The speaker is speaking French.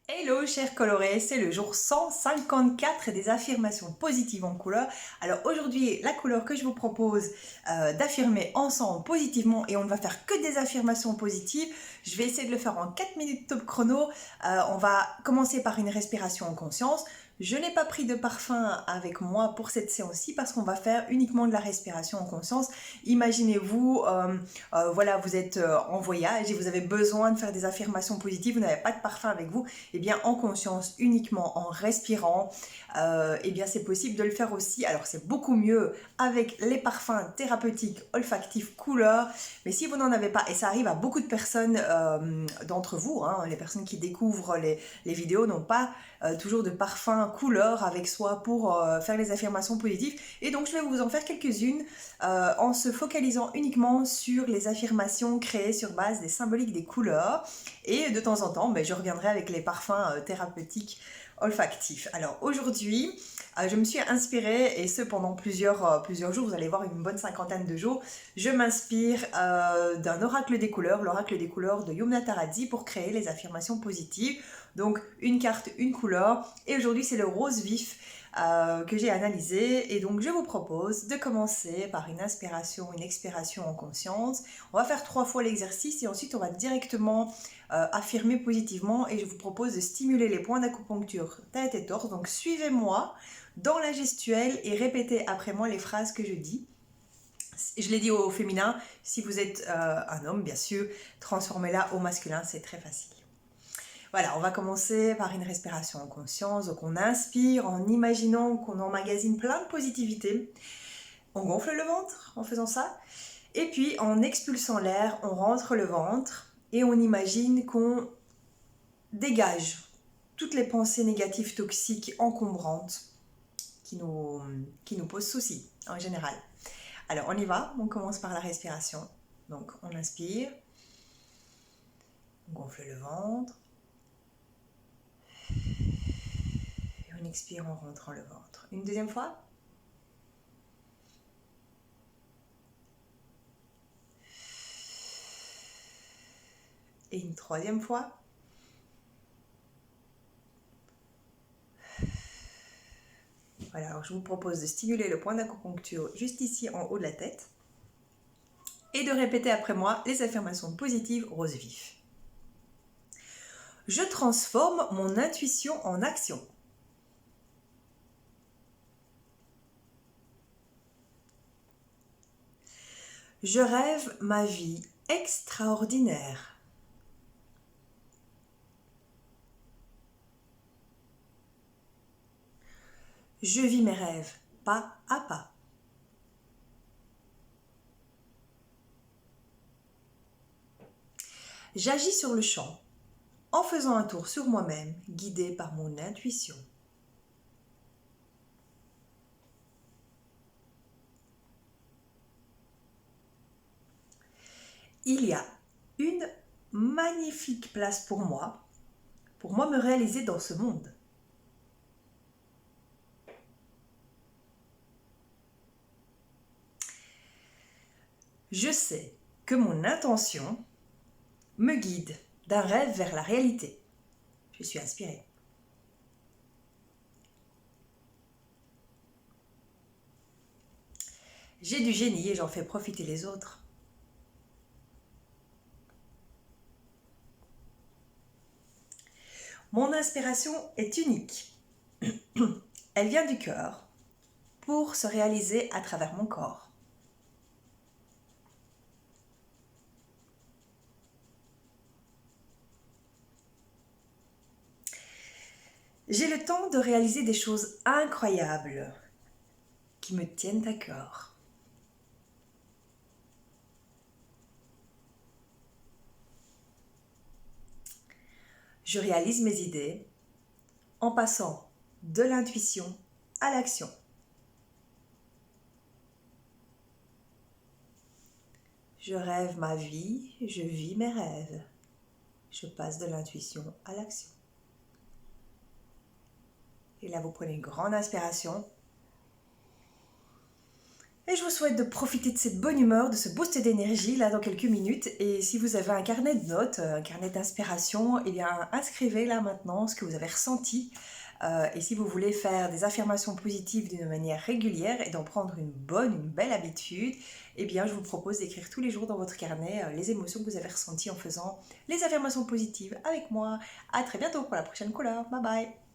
Hello chers colorés, c'est le jour 154 des affirmations positives en couleur. Alors aujourd'hui, la couleur que je vous propose d'affirmer ensemble positivement, et on ne va faire que des affirmations positives. Je vais essayer de le faire en 4 minutes top chrono. On va commencer par une respiration en conscience. Je n'ai pas pris de parfum avec moi pour cette séance-ci parce qu'on va faire uniquement de la respiration en conscience. Imaginez-vous, voilà, vous êtes en voyage et vous avez besoin de faire des affirmations positives, vous n'avez pas de parfum avec vous. Eh bien, en conscience, uniquement en respirant, eh bien, c'est possible de le faire aussi. Alors, c'est beaucoup mieux avec les parfums thérapeutiques, olfactifs, couleurs. Mais si vous n'en avez pas, et ça arrive à beaucoup de personnes d'entre vous, hein, les personnes qui découvrent les vidéos n'ont pas toujours de parfum couleur avec soi pour faire les affirmations positives. Et donc, je vais vous en faire quelques-unes en se focalisant uniquement sur les affirmations créées sur base des symboliques des couleurs. Et de temps en temps, je reviendrai avec les parfums thérapeutiques olfactifs. Alors aujourd'hui, je me suis inspirée, et ce pendant plusieurs jours, vous allez voir une bonne cinquantaine de jours, je m'inspire d'un oracle des couleurs, l'oracle des couleurs de Yumna Taradzi pour créer les affirmations positives. Donc une carte, une couleur, et aujourd'hui c'est le rose vif que j'ai analysé, et donc je vous propose de commencer par une inspiration, une expiration en conscience. On va faire 3 fois l'exercice et ensuite on va directement affirmer positivement, et je vous propose de stimuler les points d'acupuncture tête et torse. Donc suivez-moi dans la gestuelle et répétez après moi les phrases que je dis. Je l'ai dit au féminin, si vous êtes un homme bien sûr, transformez-la au masculin, c'est très facile. Voilà, on va commencer par une respiration en conscience. Donc on inspire en imaginant qu'on emmagasine plein de positivité. On gonfle le ventre en faisant ça. Et puis en expulsant l'air, on rentre le ventre et on imagine qu'on dégage toutes les pensées négatives, toxiques, encombrantes qui nous posent souci en général. Alors on y va, on commence par la respiration. Donc on inspire, on gonfle le ventre. Et on expire en rentrant le ventre. Une deuxième fois. Et une troisième fois. Voilà, alors je vous propose de stimuler le point d'acupuncture juste ici en haut de la tête et de répéter après moi les affirmations positives rose vif. Je transforme mon intuition en action. Je rêve ma vie extraordinaire. Je vis mes rêves pas à pas. J'agis sur le champ en faisant un tour sur moi-même, guidé par mon intuition. Il y a une magnifique place pour moi me réaliser dans ce monde. Je sais que mon intention me guide d'un rêve vers la réalité. Je suis inspirée. J'ai du génie et j'en fais profiter les autres. Mon inspiration est unique. Elle vient du cœur pour se réaliser à travers mon corps. J'ai le temps de réaliser des choses incroyables qui me tiennent à cœur. Je réalise mes idées en passant de l'intuition à l'action. Je rêve ma vie, je vis mes rêves. Je passe de l'intuition à l'action. Et là, vous prenez une grande inspiration. Et je vous souhaite de profiter de cette bonne humeur, de ce boost d'énergie là dans quelques minutes. Et si vous avez un carnet de notes, un carnet d'inspiration, eh bien inscrivez là maintenant ce que vous avez ressenti. Et si vous voulez faire des affirmations positives d'une manière régulière et d'en prendre une belle habitude, eh bien je vous propose d'écrire tous les jours dans votre carnet les émotions que vous avez ressenties en faisant les affirmations positives avec moi. À très bientôt pour la prochaine couleur. Bye bye.